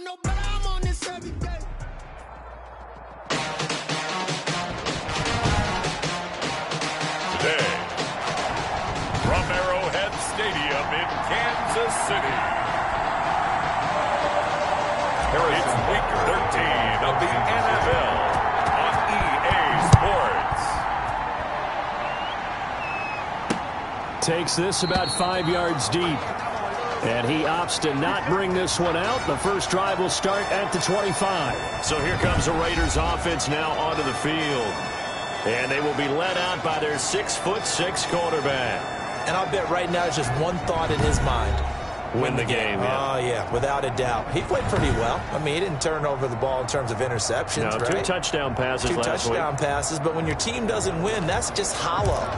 don't know, but I'm on this every day. Today, from Arrowhead Stadium in Kansas City, it's Week 13 of the NFL on EA Sports. Takes this about 5 yards deep. And he opts to not bring this one out. The first drive will start at the 25. So here comes the Raiders offense now onto the field. And they will be led out by their 6'6" quarterback. And I'll bet right now it's just one thought in his mind. Win the game, yeah. Oh, yeah, without a doubt. He played pretty well. I mean, he didn't turn over the ball in terms of interceptions, no, right? 2 touchdown passes last week. 2 touchdown passes, but when your team doesn't win, that's just hollow.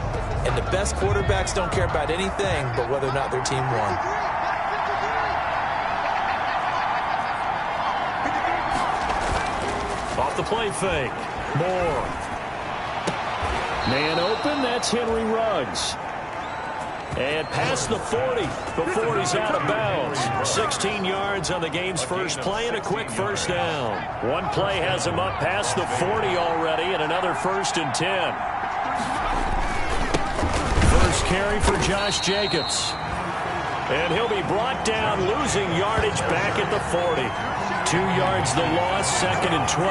And the best quarterbacks don't care about anything but whether or not their team won. Off the play fake. Moore. Man open, that's Henry Ruggs. And past the 40 before he's out of bounds. 16 yards on the game's first play and a quick first down. One play has him up past the 40 already and another 1st and 10. First carry for Josh Jacobs. And he'll be brought down, losing yardage back at the 40. 2 yards the loss, 2nd and 12.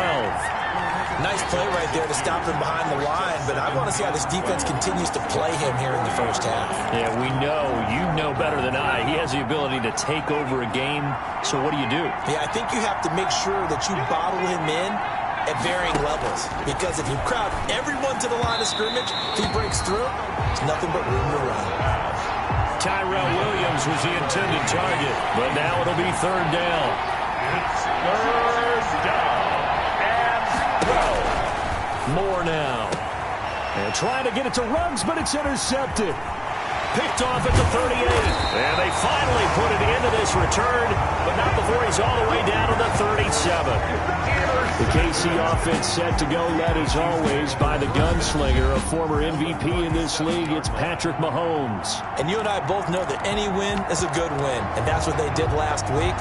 Nice play right there to stop him behind the line, but I want to see how this defense continues to play him here in the first half. Yeah, we know, you know better than I, he has the ability to take over a game, so what do you do? Yeah, I think you have to make sure that you bottle him in at varying levels, because if you crowd everyone to the line of scrimmage, if he breaks through, it's nothing but room to run. Tyrell Williams was the intended target, but now it'll be 3rd down. It's 3rd down. Moore now. And trying to get it to Ruggs, but it's intercepted. Picked off at the 38. And they finally put it into this return, but not before he's all the way down to the 37. The KC offense set to go, led as always by the gunslinger, a former MVP in this league. It's Patrick Mahomes. And you and I both know that any win is a good win, and that's what they did last week.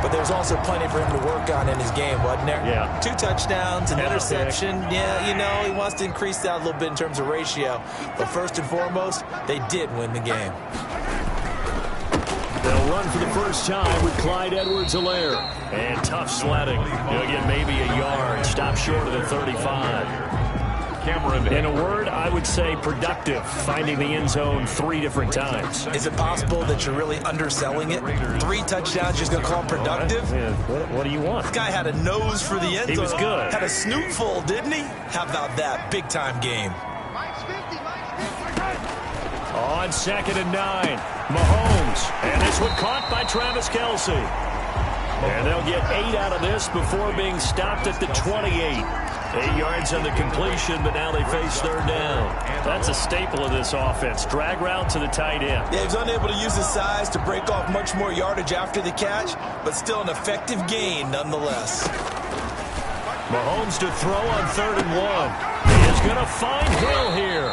But there's also plenty for him to work on in his game, wasn't there? Yeah. 2 touchdowns, an interception. Yeah, you know, he wants to increase that a little bit in terms of ratio. But first and foremost, they did win the game. They'll run for the first time with Clyde Edwards-Helaire. And tough sledding. He'll get maybe a yard. Stop short of the 35. In a word, I would say productive, finding the end zone 3 different times. Is it possible that you're really underselling it? 3 touchdowns, just going to call it productive? Yeah, what do you want? This guy had a nose for the end zone. He was good. Had a snootful, didn't he? How about that? Big-time game. On 2nd and 9, Mahomes. And this one caught by Travis Kelce. And they'll get 8 out of this before being stopped at the 28. 8 yards on the completion, but now they face 3rd down. That's a staple of this offense. Drag route to the tight end. Yeah, he was unable to use his size to break off much more yardage after the catch, but still an effective gain nonetheless. Mahomes to throw on 3rd and 1. He is going to find Hill here.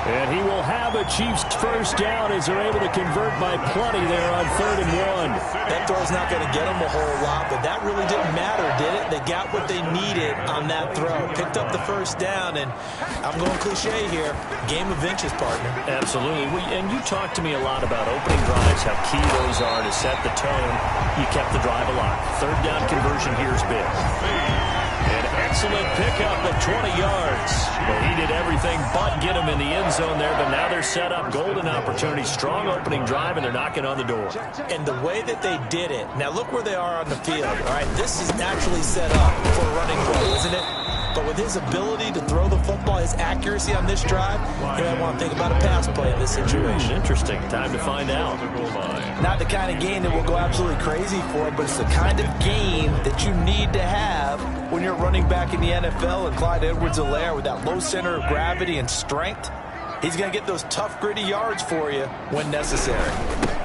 And he will have a Chiefs first down as they're able to convert by plenty there on 3rd and 1. That throw's not going to get them a whole lot, but that really didn't matter, did it? They got what they needed on that throw. Picked up the first down, and I'm going cliche here, game of inches, partner. Absolutely. And you talked to me a lot about opening drives, how key those are to set the tone. You kept the drive alive. 3rd down conversion here is big. An excellent pickup of 20 yards. Well, he did everything but get him in the end zone there, but now they're set up. Golden opportunity, strong opening drive, and they're knocking on the door. And the way that they did it, now look where they are on the field. All right, this is naturally set up for a running play, isn't it? But with his ability to throw the football, his accuracy on this drive, you might want to think about a pass play in this situation. Interesting. Time to find out. Not the kind of game that we'll go absolutely crazy for, but it's the kind of game that you need to have when you're running back in the NFL. And Clyde Edwards-Helaire, with that low center of gravity and strength, he's going to get those tough, gritty yards for you when necessary.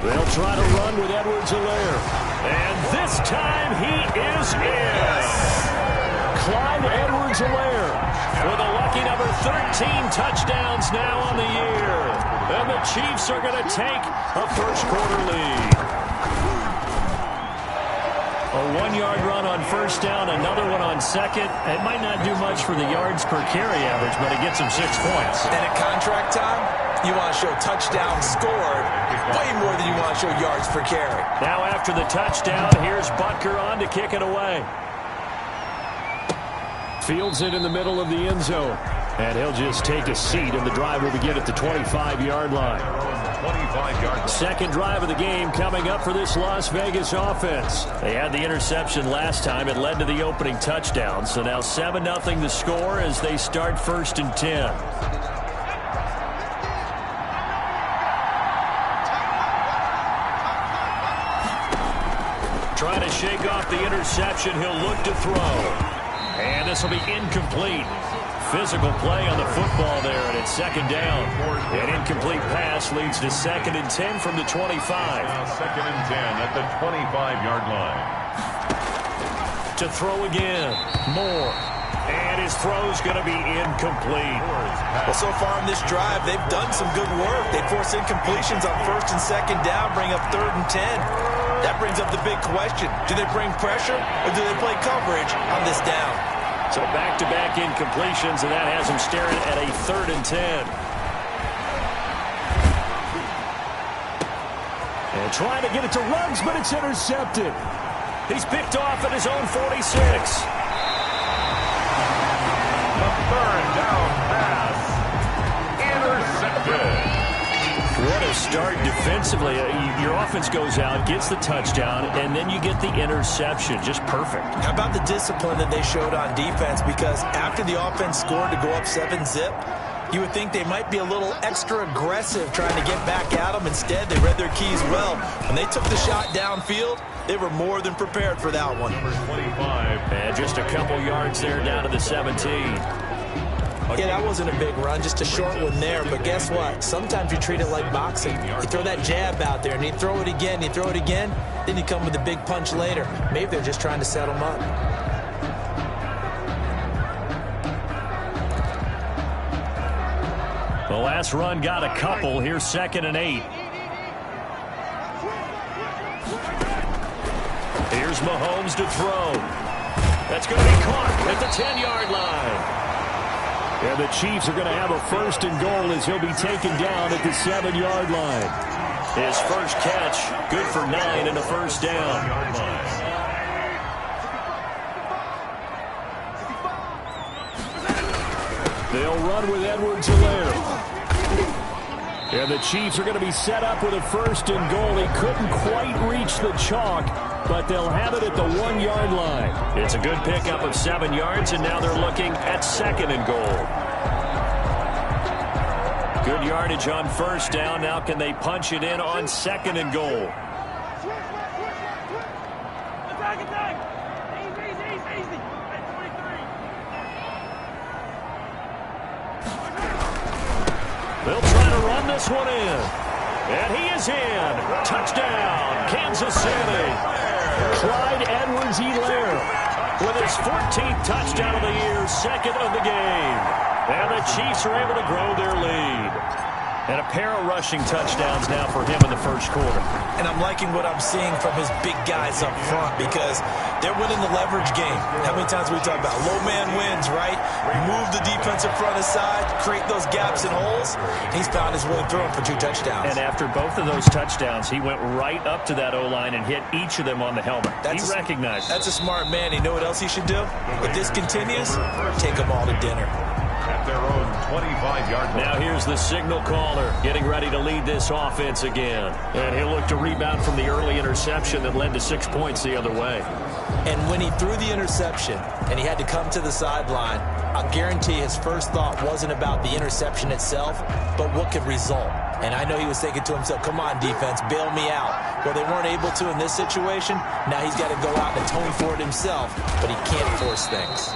They'll try to run with Edwards-Helaire. And this time he is in. Clyde Edwards-Helaire with a lucky number 13 touchdowns now on the year. And the Chiefs are going to take a first quarter lead. A 1-yard run on first down, another one on second. It might not do much for the yards per carry average, but it gets him 6 points. And at contract time, you want to show touchdowns scored way more than you want to show yards per carry. Now after the touchdown, here's Butker on to kick it away. Fields it in the middle of the end zone. And he'll just take a seat, and the drive will begin at the 25-yard line. 25-yard. Second drive of the game coming up for this Las Vegas offense. They had the interception last time. It led to the opening touchdown. So now 7-0 the score as they start 1st and 10. Trying to shake off the interception. He'll look to throw. And this will be incomplete. Physical play on the football there, and it's 2nd down. An incomplete pass leads to 2nd and 10 from the 25. Now 2nd and 10 at the 25-yard line. To throw again. Moore. And his throw's going to be incomplete. Well, so far in this drive, they've done some good work. They force incompletions on 1st and 2nd down, bring up 3rd and 10. That brings up the big question. Do they bring pressure, or do they play coverage on this down? So back-to-back incompletions, and that has him staring at a 3rd and 10. And trying to get it to Ruggs, but it's intercepted. He's picked off at his own 46. The 3rd down pass. Intercepted. What a start defensively. Your offense goes out, gets the touchdown, and then you get the interception. Just perfect. How about the discipline that they showed on defense? Because after the offense scored to go up 7-zip, you would think they might be a little extra aggressive trying to get back at them. Instead, they read their keys well. When they took the shot downfield, they were more than prepared for that one. Number 25. And just a couple yards there down to the 17. Yeah, that wasn't a big run, just a short one there. But guess what? Sometimes you treat it like boxing. You throw that jab out there, and you throw it again, then you come with a big punch later. Maybe they're just trying to set them up. The last run got a couple. Here's 2nd and 8. Here's Mahomes to throw. That's going to be caught at the 10-yard line. And the Chiefs are going to have a 1st and goal as he'll be taken down at the 7-yard line. His first catch, good for 9 and a 1st down. They'll run with Edwards-Helaire. And the Chiefs are going to be set up with a 1st and goal. He couldn't quite reach the chalk, but they'll have it at the 1-yard line. It's a good pickup of 7 yards, and now they're looking at 2nd and goal. Good yardage on 1st down. Now can they punch it in on 2nd and goal? They'll try to run this one in. And he is in. Touchdown, Kansas City. Clyde Edwards-Helaire with his 14th touchdown of the year, 2nd of the game. And the Chiefs are able to grow their lead. And a pair of rushing touchdowns now for him in the 1st quarter. And I'm liking what I'm seeing from his big guys up front because they're winning the leverage game. How many times we talk about low man wins, right? Move the defensive front aside, create those gaps and holes. He's found his way through them for 2 touchdowns. And after both of those touchdowns, he went right up to that O-line and hit each of them on the helmet. He recognized it. That's a smart man. You know what else he should do? If this continues, take them all to dinner. At their own 25-yard line. Now here's the signal caller getting ready to lead this offense again. And he'll look to rebound from the early interception that led to 6 points the other way. And when he threw the interception and he had to come to the sideline, I'll guarantee his first thought wasn't about the interception itself, but what could result. And I know he was thinking to himself, come on, defense, bail me out. Well, they weren't able to in this situation. Now he's got to go out and atone for it himself, but he can't force things.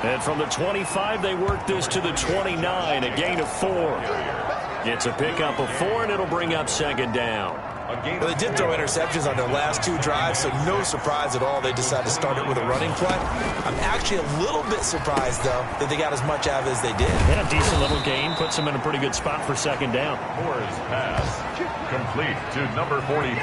And from the 25, they work this to the 29, a gain of 4. It's a pickup of 4, and it'll bring up 2nd down. Well, they did throw interceptions on their last 2 drives, so no surprise at all they decided to start it with a running play. I'm actually a little bit surprised, though, that they got as much out of it as they did. Yeah, a decent little gain. Puts them in a pretty good spot for 2nd down. Moore's pass complete to number 43.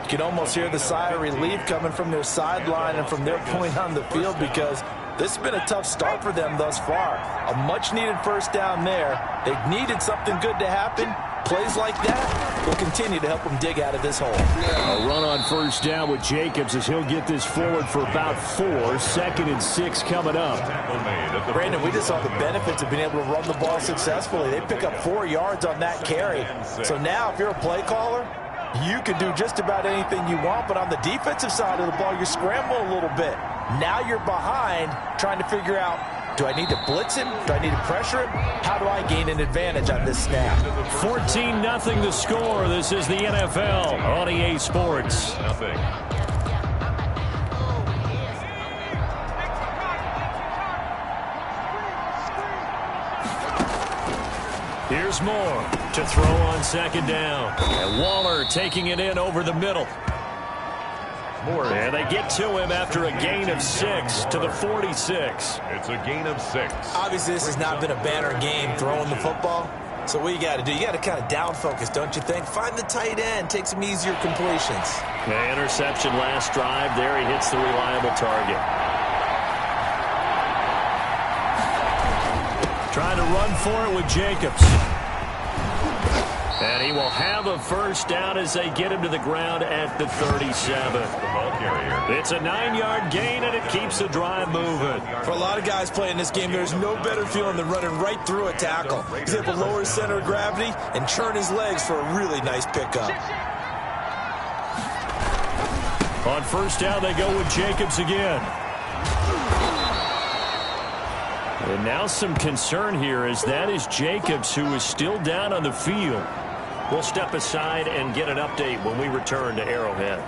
You can almost hear the sigh of relief coming from their sideline and from their point on the field, because this has been a tough start for them thus far. A much-needed first down there. They've needed something good to happen. Plays like that will continue to help them dig out of this hole. A run on first down with Jacobs as he'll get this forward for about 4. 2nd and 6 coming up. Brandon, we just saw the benefits of being able to run the ball successfully. They pick up 4 yards on that carry. So now if you're a play caller, you can do just about anything you want, but on the defensive side of the ball, you scramble a little bit. Now you're behind trying to figure out, do I need to blitz him? Do I need to pressure him? How do I gain an advantage on this snap? 14-0 the score. This is the NFL on EA Sports. Nothing. Here's Moore to throw on 2nd down. And Waller taking it in over the middle. And they get to him after a gain of 6 to the 46. It's a gain of 6. Obviously, this has not been a banner game throwing the football. So what you got to do, you got to kind of down focus, don't you think? Find the tight end, take some easier completions. The interception last drive. There he hits the reliable target. Trying to run for it with Jacobs. And he will have a first down as they get him to the ground at the 37. It's a 9-yard gain, and it keeps the drive moving. For a lot of guys playing this game, there's no better feeling than running right through a tackle. He's able to lower his center of gravity and churn his legs for a really nice pickup. On first down, they go with Jacobs again. And now some concern here, as that is Jacobs, who is still down on the field. We'll step aside and get an update when we return to Arrowhead.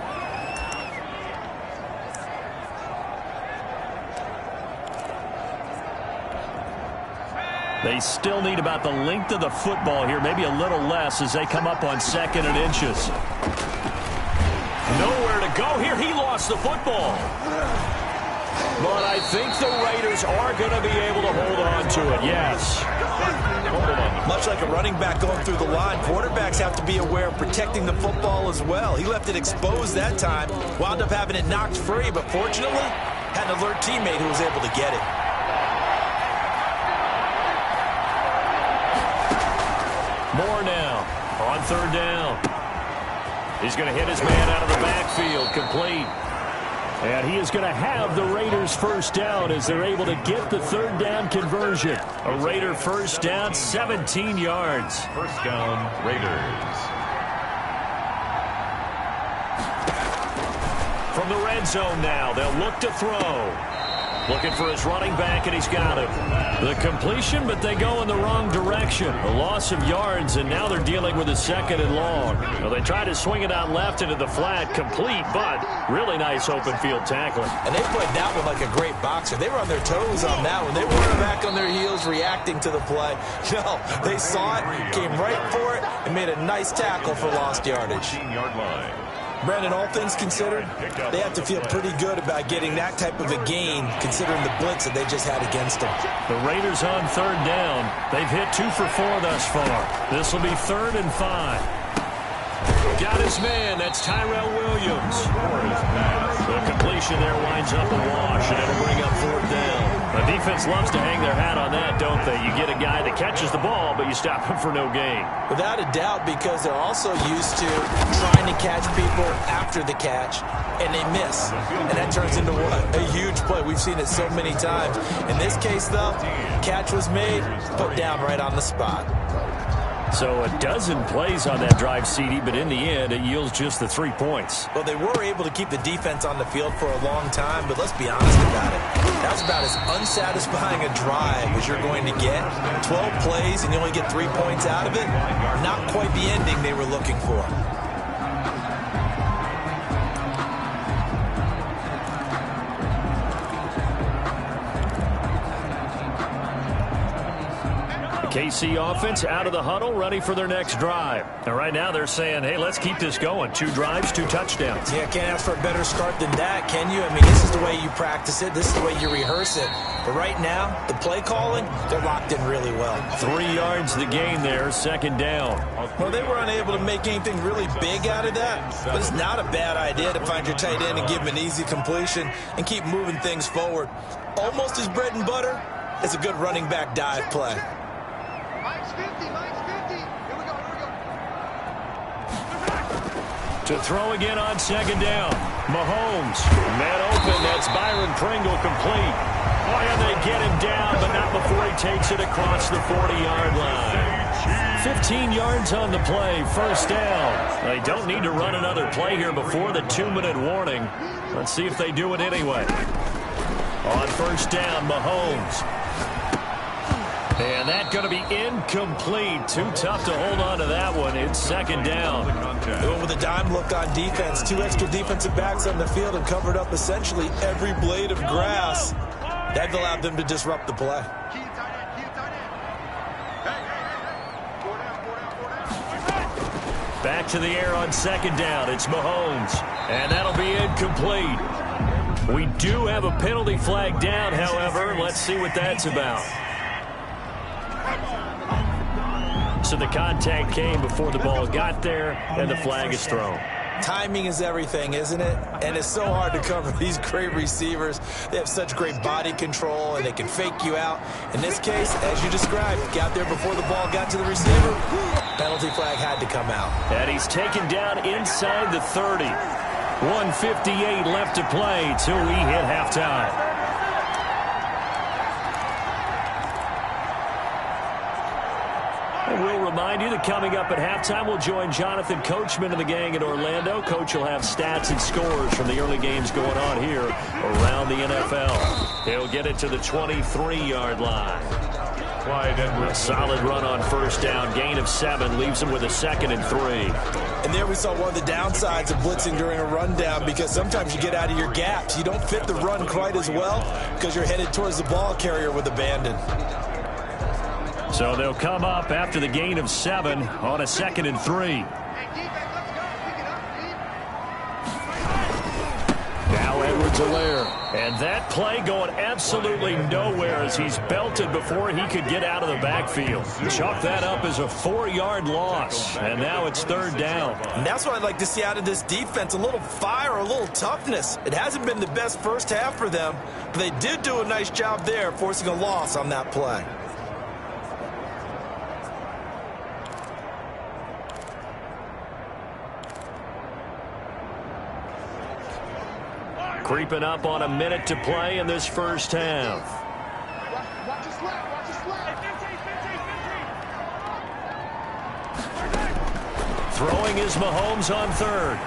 They still need about the length of the football here, maybe a little less as they come up on 2nd and inches. Nowhere to go here. He lost the football. But I think the Raiders are going to be able to hold on to it, yes. Much like a running back going through the line, quarterbacks have to be aware of protecting the football as well. He left it exposed that time, wound up having it knocked free, but fortunately, had an alert teammate who was able to get it. Moore now on 3rd down. He's going to hit his man out of the backfield, complete. And he is going to have the Raiders first down as they're able to get the 3rd down conversion. A Raider first down, 17 yards. First down, Raiders. From the red zone now, they'll look to throw. Looking for his running back, and he's got him. The completion, but they go in the wrong direction. A loss of yards, and now they're dealing with a 2nd and long. Well, they try to swing it out left into the flat, complete, but really nice open field tackling. And they played that one like a great boxer. They were on their toes on that one. They weren't back on their heels reacting to the play. No, they saw it, came right for it, and made a nice tackle for lost yardage. 14-yard line. Brandon, all things considered, they have to feel pretty good about getting that type of a gain, considering the blitz that they just had against them. The Raiders on 3rd down. They've hit 2 for 4 thus far. This will be 3rd and 5. Got his man. That's Tyrell Williams. The completion there winds up a wash, and it'll bring up 4th down. The defense loves to hang their hat on that, don't they? You get a guy that catches the ball, but you stop him for no gain. Without a doubt, because they're also used to trying to catch people after the catch, and they miss. And that turns into what? A huge play. We've seen it so many times. In this case, though, catch was made, put down right on the spot. So a dozen plays on that drive, CD, but in the end, it yields just the 3 points. Well, they were able to keep the defense on the field for a long time, but let's be honest about it. That was about as unsatisfying a drive as you're going to get. 12 plays and you only get 3 points out of it. Not quite the ending they were looking for. KC offense out of the huddle, ready for their next drive. And right now they're saying, hey, let's keep this going. 2 drives, 2 touchdowns. Yeah, can't ask for a better start than that, can you? I mean, this is the way you practice it. This is the way you rehearse it. But right now, the play calling, they're locked in really well. 3 yards the gain there, second down. Well, they were unable to make anything really big out of that, but it's not a bad idea to find your tight end and give him an easy completion and keep moving things forward. Almost his bread and butter. It's a good running back dive play. Mike's 50, Mike's 50. Here we go, here we go. To throw again on second down. Mahomes, man open, that's Byron Pringle complete. Oh, and they get him down, but not before he takes it across the 40-yard line. 15 yards on the play, first down. They don't need to run another play here before the 2-minute warning. Let's see if they do it anyway. On first down, Mahomes. And that's going to be incomplete. Too tough to hold on to that one. It's second down. With a dime look on defense, 2 extra defensive backs on the field and covered up essentially every blade of grass. That allowed them to disrupt the play. Key tight end, key tight end. Hey. 4 down. Back to the air on second down. It's Mahomes. And that'll be incomplete. We do have a penalty flag down, however. Let's see what that's about. So the contact came before the ball got there, and the flag is thrown. Timing is everything, isn't it? And it's so hard to cover these great receivers. They have such great body control, and they can fake you out. In this case, as you described, got there before the ball got to the receiver. Penalty flag had to come out. And he's taken down inside the 30. 1:58 left to play till we hit halftime. And we'll remind you that coming up at halftime, we'll join Jonathan Coachman and the gang in Orlando. Coach will have stats and scores from the early games going on here around the NFL. He'll get it to the 23-yard line. A solid run on first down. Gain of 7 leaves him with a 2nd and 3. And there we saw one of the downsides of blitzing during a rundown, because sometimes you get out of your gaps. You don't fit the run quite as well because you're headed towards the ball carrier with abandon. So they'll come up after the gain of 7 on a 2nd and 3. Now Edwards-Helaire. And that play going absolutely nowhere as he's belted before he could get out of the backfield. Chalk that up as a 4-yard loss. And now it's third down. And that's what I'd like to see out of this defense. A little fire, a little toughness. It hasn't been the best first half for them, but they did do a nice job there, forcing a loss on that play. Creeping up on a minute to play in this first half. Watch your slap, watch your slap. Throwing is Mahomes on third.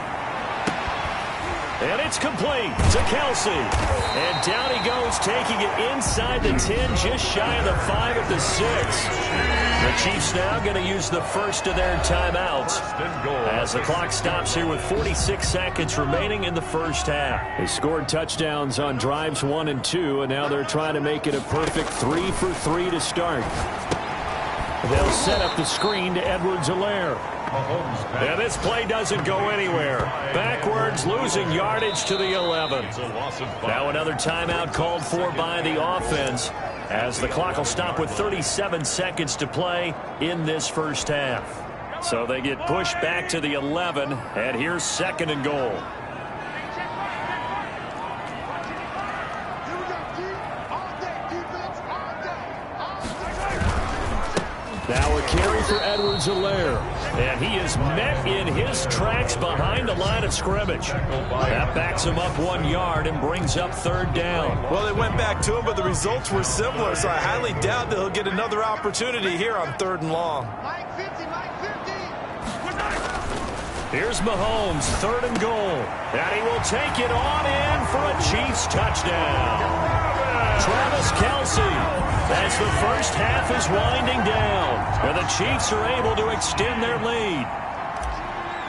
And it's complete to Kelsey. And down he goes, taking it inside the 10, just shy of the 5 at the 6. The Chiefs now going to use the first of their timeouts as the clock stops here with 46 seconds remaining in the first half. They scored touchdowns on drives 1 and 2, and now they're trying to make it a perfect 3 for 3 to start. They'll set up the screen to Edwards-Helaire. And this play doesn't go anywhere. Backwards, losing yardage to the 11. Now another timeout called for by the offense, as the clock will stop with 37 seconds to play in this first half. So they get pushed back to the 11, and here's 2nd and goal. Now a carry for Edwards-Helaire. And he is met in his tracks behind the line of scrimmage. That backs him up 1 yard and brings up third down. Well, they went back to him, but the results were similar, so I highly doubt that he'll get another opportunity here on 3rd and long. Mike 50, Mike 50. Here's Mahomes, 3rd and goal. And he will take it on in for a Chiefs touchdown. Travis Kelsey, as the first half is winding down, and the Chiefs are able to extend their lead.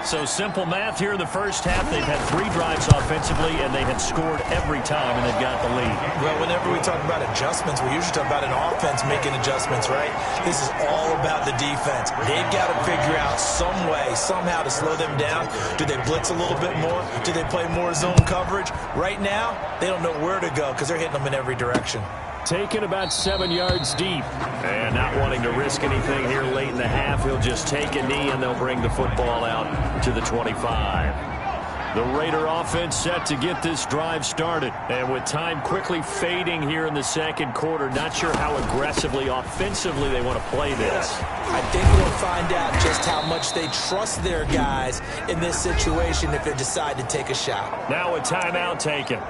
So simple math here in the first half. They've had 3 drives offensively, and they have scored every time, and they've got the lead. Well, whenever we talk about adjustments, we usually talk about an offense making adjustments, right? This is all about the defense. They've got to figure out some way, somehow to slow them down. Do they blitz a little bit more? Do they play more zone coverage? Right now, they don't know where to go because they're hitting them in every direction. Taken about 7 yards deep. And not wanting to risk anything here late in the half, he'll just take a knee, and they'll bring the football out to the 25. The Raider offense set to get this drive started. And with time quickly fading here in the second quarter, not sure how aggressively, offensively they want to play this. I think we'll find out just how much they trust their guys in this situation if they decide to take a shot. Now a timeout taken.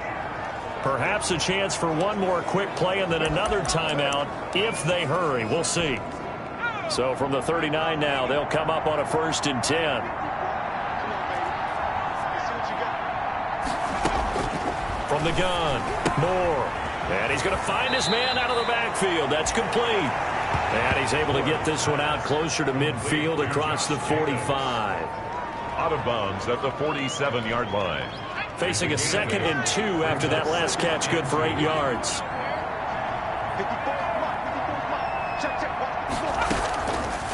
Perhaps a chance for one more quick play and then another timeout if they hurry. We'll see. So from the 39 now, they'll come up on a 1st and 10. From the gun, Moore. And he's going to find his man out of the backfield. That's complete. And he's able to get this one out closer to midfield across the 45. Out of bounds at the 47-yard line. Facing a 2nd and 2 after that last catch, good for 8 yards.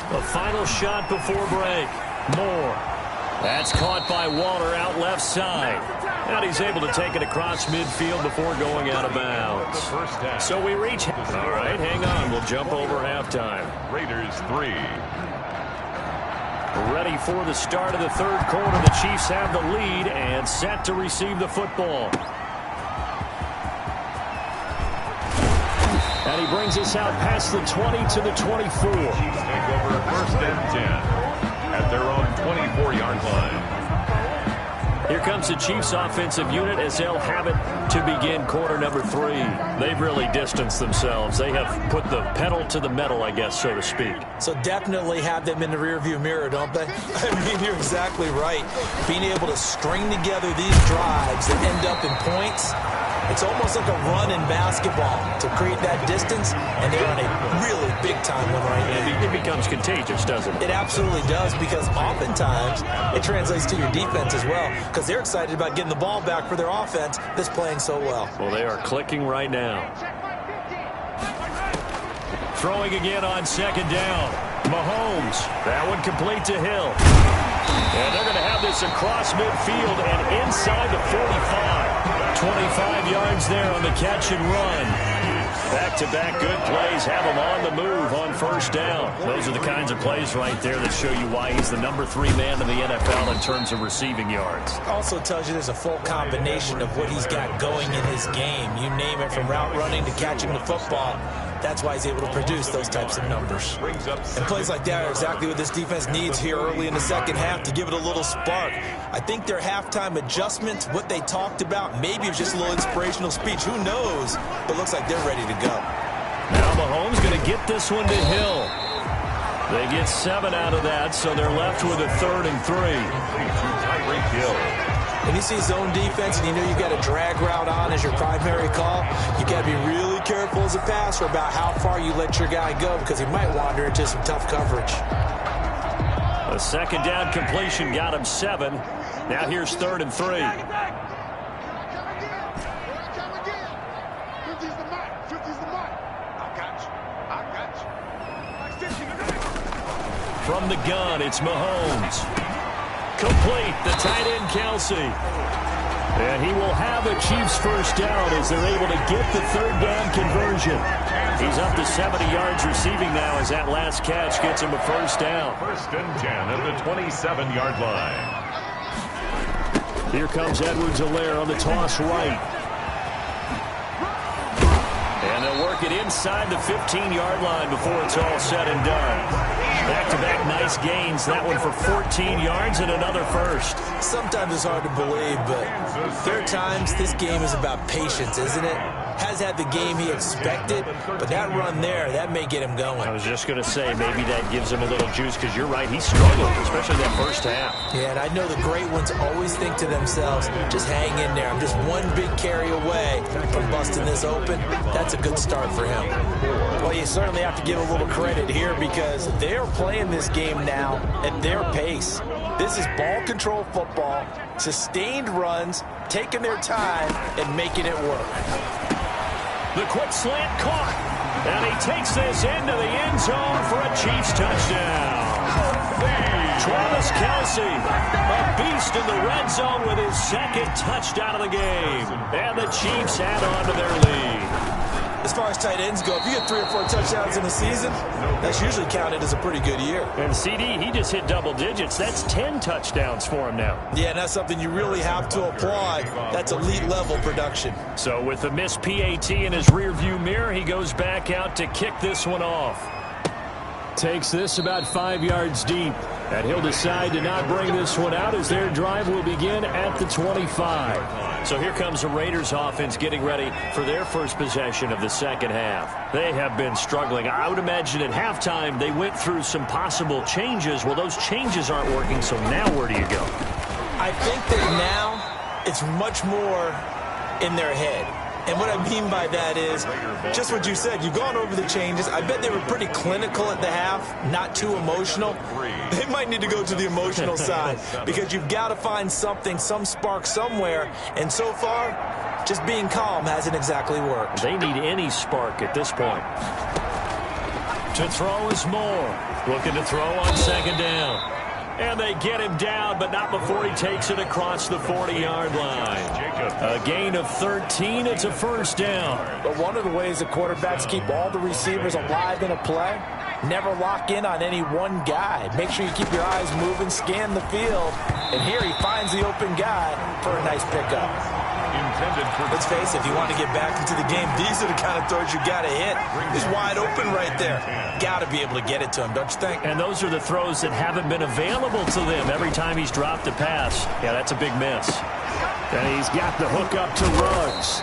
The final shot before break. Moore. That's caught by Waller out left side. And he's able to take it across midfield before going out of bounds. So we reach. All right, hang on. We'll jump over halftime. Raiders 3. Ready for the start of the third quarter. The Chiefs have the lead and set to receive the football. And he brings us out past the 20 to the 24. Chiefs take over 1st and 10 at their own 24-yard line. Here comes the Chiefs offensive unit as they'll have it to begin quarter number 3. They've really distanced themselves. They have put the pedal to the metal, I guess, so to speak. So definitely have them in the rearview mirror, don't they? I mean, you're exactly right. Being able to string together these drives that end up in points, it's almost like a run in basketball to create that distance, and they're on a really big-time one right now. It becomes contagious, doesn't it? It absolutely does, because oftentimes it translates to your defense as well, because they're excited about getting the ball back for their offense that's playing so well. Well, they are clicking right now. Throwing again on 2nd down. Mahomes. That one complete to Hill. And they're going to have this across midfield and inside the 45. 25 yards there on the catch and run. Back-to-back good plays have him on the move on 1st down. Those are the kinds of plays right there that show you why he's the number 3 man in the NFL in terms of receiving yards. Also tells you there's a full combination of what he's got going in his game. You name it, from route running to catching the football. That's why he's able to produce those types of numbers. And plays like that are exactly what this defense needs here early in the second half to give it a little spark. I think their halftime adjustments, what they talked about, maybe it was just a little inspirational speech. Who knows? But looks like they're ready to go. Now Mahomes going to get this one to Hill. They get 7 out of that, so they're left with a 3rd and 3. Tyreek Hill. When you see zone defense and you know you've got a drag route on as your primary call, you got to be really careful as a passer about how far you let your guy go, because he might wander into some tough coverage. A 2nd down completion got him 7. Now here's 3rd and 3. From the gun, it's Mahomes. Complete, the tight end, Kelsey. And he will have a Chiefs 1st down as they're able to get the 3rd down conversion. He's up to 70 yards receiving now as that last catch gets him a 1st down. 1st and 10 at the 27-yard line. Here comes Edwards-Helaire on the toss right. And they'll work it inside the 15-yard line before it's all said and done. Back-to-back nice gains. That one for 14 yards and another 1st. Sometimes it's hard to believe, but there are times this game is about patience, isn't it? Has had the game he expected, but that run there, that may get him going. I was just going to say, maybe that gives him a little juice, because you're right, he struggled, especially that 1st half. Yeah, and I know the great ones always think to themselves, just hang in there. I'm just one big carry away from busting this open, that's a good start for him. Well, you certainly have to give a little credit here because they're playing this game now at their pace. This is ball control football, sustained runs, taking their time, and making it work. The quick slant caught, and he takes this into the end zone for a Chiefs touchdown. Travis Kelce, a beast in the red zone with his second touchdown of the game. And the Chiefs add on to their lead. As far as tight ends go, if you get 3 or 4 touchdowns in a season, that's usually counted as a pretty good year. And CD, he just hit double digits. That's 10 touchdowns for him now. Yeah, and that's something you really have to applaud. That's elite-level production. So with the missed PAT in his rearview mirror, he goes back out to kick this one off. Takes this about 5 yards deep. And he'll decide to not bring this one out as their drive will begin at the 25. So here comes the Raiders offense getting ready for their first possession of the second half. They have been struggling. I would imagine at halftime they went through some possible changes. Well, those changes aren't working, so now where do you go? I think that now it's much more in their head. And what I mean by that is just what you said. You've gone over the changes. I bet they were pretty clinical at the half, not too emotional. They might need to go to the emotional side because you've got to find something, some spark somewhere. And so far, just being calm hasn't exactly worked. They need any spark at this point. To throw is Moore. Looking to throw on second down. And they get him down, but not before he takes it across the 40-yard line. A gain of 13. It's a first down. But one of the ways that quarterbacks keep all the receivers alive in a play, never lock in on any one guy. Make sure you keep your eyes moving, scan the field. And here he finds the open guy for a nice pickup. Let's face it, if you want to get back into the game, these are the kind of throws you got to hit. He's wide open right there. Got to be able to get it to him, don't you think? And those are the throws that haven't been available to them every time he's dropped a pass. Yeah, that's a big miss. And he's got the hook up to Ruggs.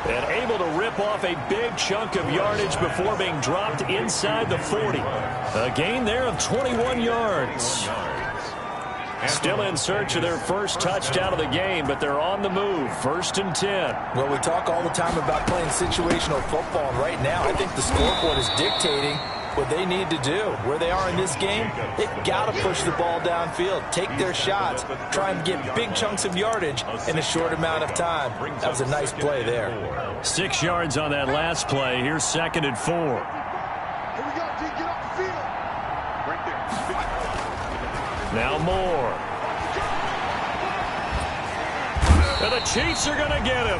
And able to rip off a big chunk of yardage before being dropped inside the 40. A gain there of 21 yards. Still in search of their first touchdown of the game, but they're on the move. 1st and 10. Well, we talk all the time about playing situational football, and right now I think the scoreboard is dictating what they need to do. Where they are in this game, they've got to push the ball downfield, take their shots, try and get big chunks of yardage in a short amount of time. That was a nice play there. 6 yards on that last play. Here's 2nd and 4. Here we go, G. Get off the field. Right there. Now Moore. And the Chiefs are going to get him.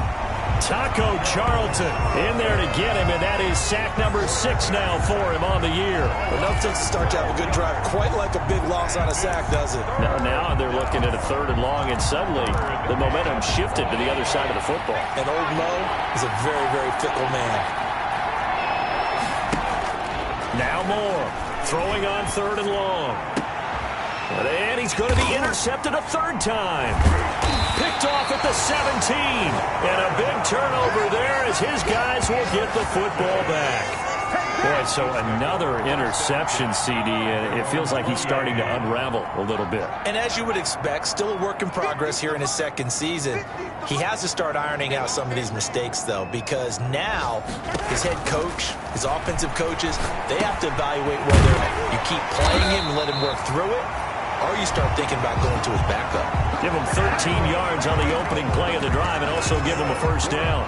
Taco Charlton in there to get him, and that is sack number 6 now for him on the year. Enough to start to have a good drive. Quite like a big loss on a sack, does it? Now they're looking at a 3rd and long, and suddenly the momentum shifted to the other side of the football. And old Mo is a very, very fickle man. Now Moore throwing on 3rd and long. And he's going to be intercepted a 3rd time. Picked off at the 17. And a big turnover there as his guys will get the football back. Boy, so another interception, CD, and it feels like he's starting to unravel a little bit. And as you would expect, still a work in progress here in his 2nd season. He has to start ironing out some of these mistakes, though, because now his head coach, his offensive coaches, they have to evaluate whether you keep playing him and let him work through it, or you start thinking about going to his backup. Give him 13 yards on the opening play of the drive and also give him a 1st down.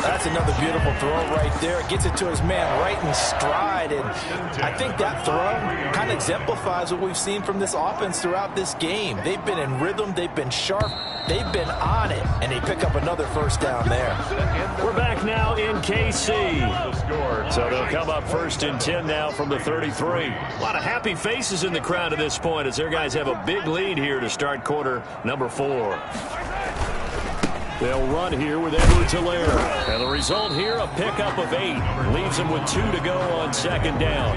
That's another beautiful throw right there. Gets it to his man right in stride. And I think that throw kind of exemplifies what we've seen from this offense throughout this game. They've been in rhythm. They've been sharp. They've been on it. And they pick up another 1st down there. We're back now in KC. So they'll come up 1st and 10 now from the 33. A lot of happy faces in the crowd at this point as their guys have a big lead here to start quarter number 4. They'll run here with Edwards-Helaire. And the result here, a pickup of 8. Leaves them with 2 to go on 2nd down.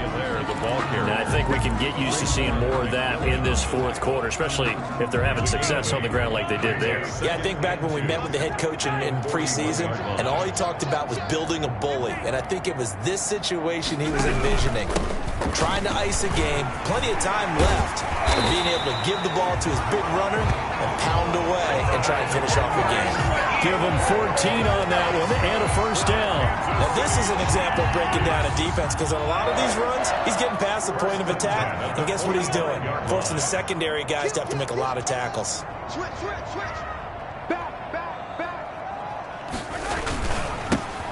And I think we can get used to seeing more of that in this 4th quarter, especially if they're having success on the ground like they did there. Yeah, I think back when we met with the head coach in preseason, and all he talked about was building a bully. And I think it was this situation he was envisioning. Trying to ice a game, plenty of time left, and being able to give the ball to his big runner and pound away and try and finish off the game. Give him 14 on that one and a first down. Now, this is an example of breaking down a defense because on a lot of these runs, he's getting past the point of attack. And guess what he's doing? Forcing the secondary guys to have to make a lot of tackles. Switch. Back.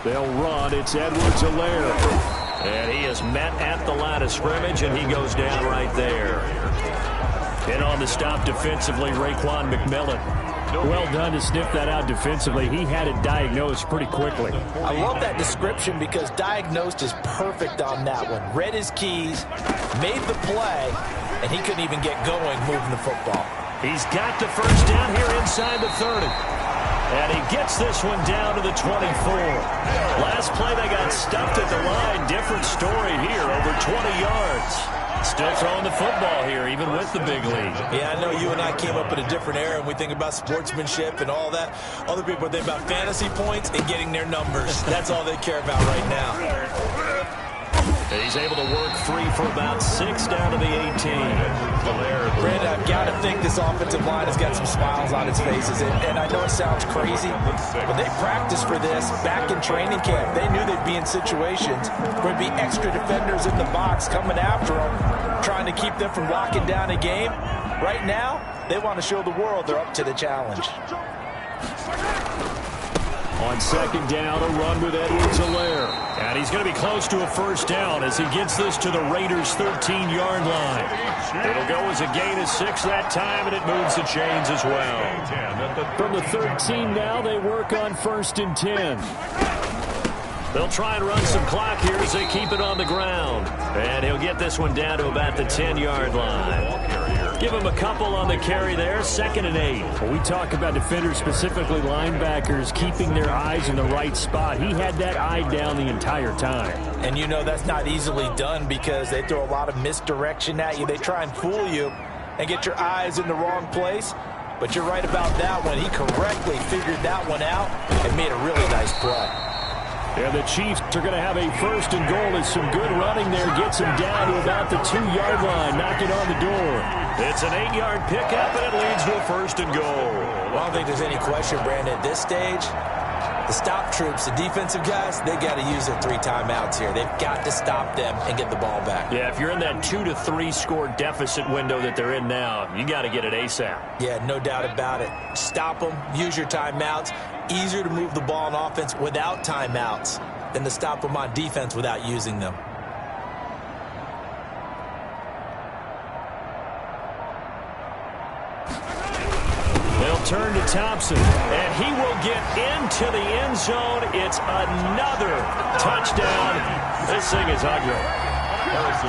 They'll run. It's Edwards-Helaire. And he is met at the line of scrimmage, and he goes down right there. And on the stop defensively, Raekwon McMillan. Well done to sniff that out defensively. He had it diagnosed pretty quickly. I love that description because diagnosed is perfect on that one. Read his keys, made the play, and he couldn't even get going moving the football. He's got the first down here inside the 30. And he gets this one down to the 24. Last play, they got stuffed at the line. Different story here, over 20 yards. Still throwing the football here, even with the big lead. Yeah, I know you and I came up in a different era, and we think about sportsmanship and all that. Other people think about fantasy points and getting their numbers. That's all they care about right now. He's able to work free for about 6 down to the 18. Brandon, I've got to think this offensive line has got some smiles on its faces. And I know it sounds crazy, but they practiced for this back in training camp. They knew they'd be in situations where there'd be extra defenders in the box coming after them, trying to keep them from locking down a game. Right now, they want to show the world they're up to the challenge. On second down, a run with Edwards-Helaire. And he's going to be close to a first down as he gets this to the Raiders' 13-yard line. It'll go as a gain of 6 that time, and it moves the chains as well. From the 13 now, they work on 1st and 10. They'll try and run some clock here as they keep it on the ground. And he'll get this one down to about the 10-yard line. Give him a couple on the carry there, 2nd and 8. When we talk about defenders, specifically linebackers, keeping their eyes in the right spot, he had that eye down the entire time. And you know that's not easily done because they throw a lot of misdirection at you. They try and fool you and get your eyes in the wrong place. But you're right about that one. He correctly figured that one out and made a really nice play. And the Chiefs are going to have a 1st and goal as some good running there gets him down to about the 2-yard line, knocking on the door. It's an 8-yard pickup, and it leads to a 1st and goal. Well, I don't think there's any question, Brandon, at this stage, the stop troops, the defensive guys, they got to use their 3 timeouts here. They've got to stop them and get the ball back. Yeah, if you're in that 2 to 3 score deficit window that they're in now, you got to get it ASAP. Yeah, no doubt about it. Stop them, use your timeouts. Easier to move the ball on offense without timeouts than to stop them on defense without using them. They'll turn to Thompson, and he will get into the end zone. It's another touchdown. This thing is ugly.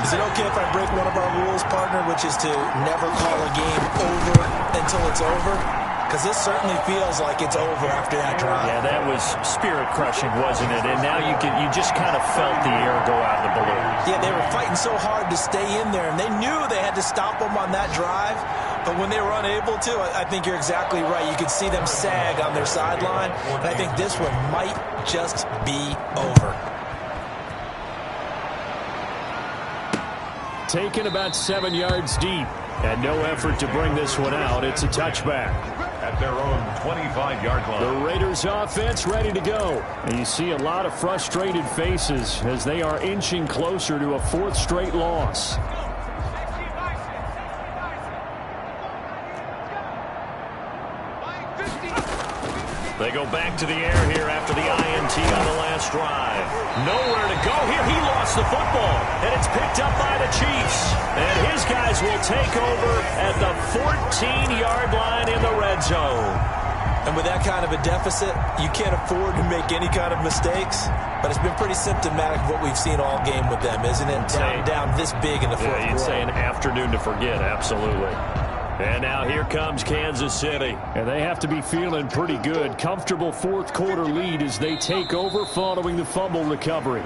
Is it okay if I break one of our rules, partner, which is to never call a game over until it's over? Because this certainly feels like it's over after that drive. Yeah, that was spirit-crushing, wasn't it? And now you just kind of felt the air go out of the balloon. Yeah, they were fighting so hard to stay in there, and they knew they had to stop them on that drive. But when they were unable to, I think you're exactly right. You could see them sag on their sideline, and I think this one might just be over. Taken about 7 yards deep, and no effort to bring this one out. It's a touchback. At their own 25-yard line. The Raiders offense ready to go. And you see a lot of frustrated faces as they are inching closer to a 4th straight loss. They go back to the air here after the INT on the last drive. Nowhere to go here. He lost the football, and it's picked up by the Chiefs. And his guys will take over at the 14-yard line in the red zone. And with that kind of a deficit, you can't afford to make any kind of mistakes. But it's been pretty symptomatic of what we've seen all game with them, isn't it? Down this big in the fourth quarter. You'd say an afternoon to forget, absolutely. And now here comes Kansas City. And they have to be feeling pretty good. Comfortable 4th quarter lead as they take over following the fumble recovery.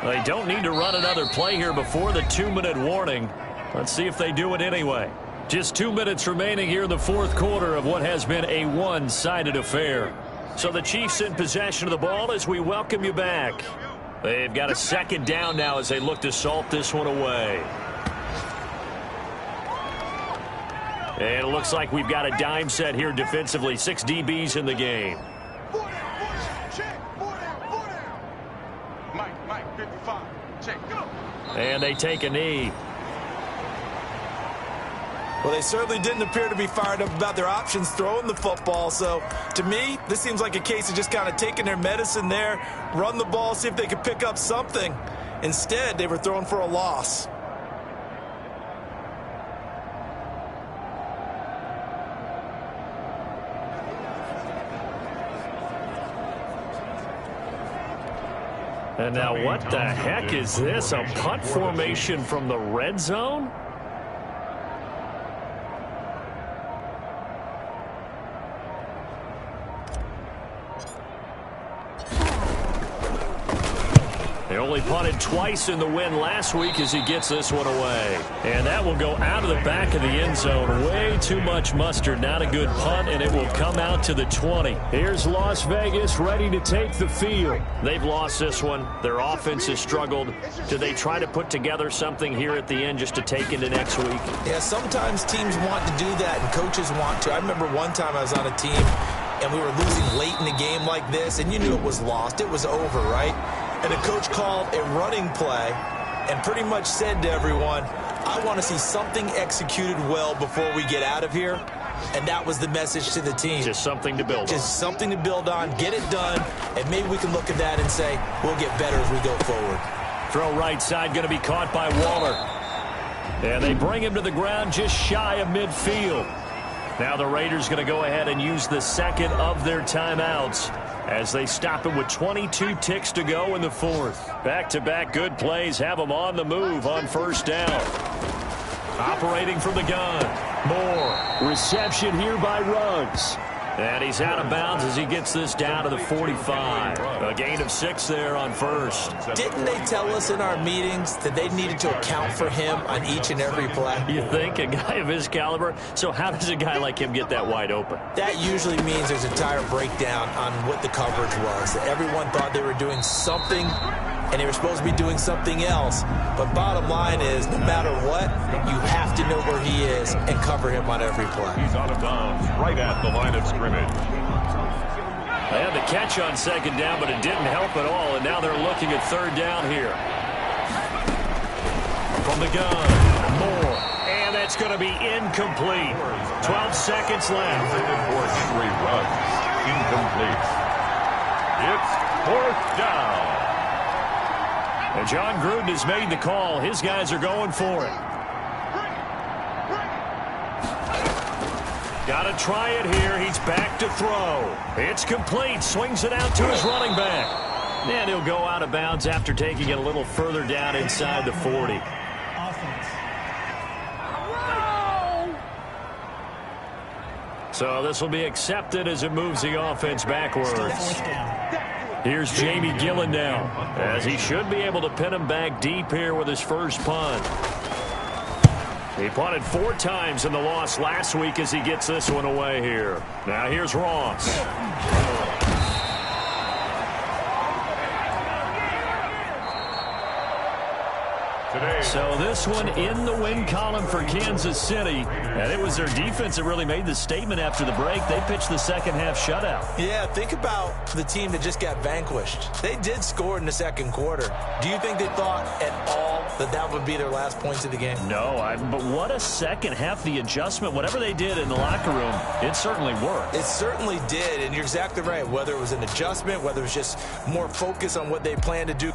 They don't need to run another play here before the 2-minute warning. Let's see if they do it anyway. Just 2 minutes remaining here in the 4th quarter of what has been a one-sided affair. So the Chiefs in possession of the ball as we welcome you back. They've got a 2nd down now as they look to salt this one away. And it looks like we've got a dime set here defensively. 6 DBs in the game. 4 down, check, 4 down. Mike, 55, check, go. And they take a knee. Well, they certainly didn't appear to be fired up about their options throwing the football. So, to me, this seems like a case of just kind of taking their medicine there, run the ball, see if they could pick up something. Instead, they were throwing for a loss. And now what the heck is this? A punt formation from the red zone? They only punted twice in the win last week as he gets this one away. And that will go out of the back of the end zone. Way too much mustard. Not a good punt, and it will come out to the 20. Here's Las Vegas ready to take the field. They've lost this one. Their offense has struggled. Do they try to put together something here at the end just to take into next week? Yeah, sometimes teams want to do that, and coaches want to. I remember one time I was on a team, and we were losing late in the game like this, and you knew it was lost. It was over, right? And the coach called a running play and pretty much said to everyone, I want to see something executed well before we get out of here. And that was the message to the team. Just something to build on. Just something to build on, get it done, and maybe we can look at that and say, we'll get better as we go forward. Throw right side, going to be caught by Waller. And they bring him to the ground just shy of midfield. Now the Raiders going to go ahead and use the second of their timeouts as they stop him with 22 ticks to go in the fourth. Back-to-back good plays have them on the move on first down. Operating from the gun. Moore. Reception here by Ruggs. And he's out of bounds as he gets this down to the 45. A gain of 6 there on first. Didn't they tell us in our meetings that they needed to account for him on each and every play? You think? A guy of his caliber? So how does a guy like him get that wide open? That usually means there's a entire breakdown on what the coverage was. That everyone thought they were doing something, and they were supposed to be doing something else. But bottom line is, no matter what, you have to know where he is and cover him on every play. He's out of bounds right at the line of scrimmage. They had the catch on second down, but it didn't help at all, and now they're looking at third down here. From the gun, Moore, and that's going to be incomplete. 12 seconds left. For Henry Ruggs, incomplete. It's fourth down. And John Gruden has made the call. His guys are going for it. Got to try it here. He's back to throw. It's complete. Swings it out to his running back. And he'll go out of bounds after taking it a little further down inside the 40. So this will be accepted as it moves the offense backwards. Here's Jamie Gillen now, as he should be able to pin him back deep here with his first punt. He punted 4 times in the loss last week as he gets this one away here. Now here's Ross. So this one in the win column for Kansas City. And it was their defense that really made the statement after the break. They pitched the second half shutout. Yeah, think about the team that just got vanquished. They did score in the second quarter. Do you think they thought at all that that would be their last points of the game? No, but what a second half. The adjustment, whatever they did in the locker room, it certainly worked. It certainly did, and you're exactly right. Whether it was an adjustment, whether it was just more focus on what they planned to do.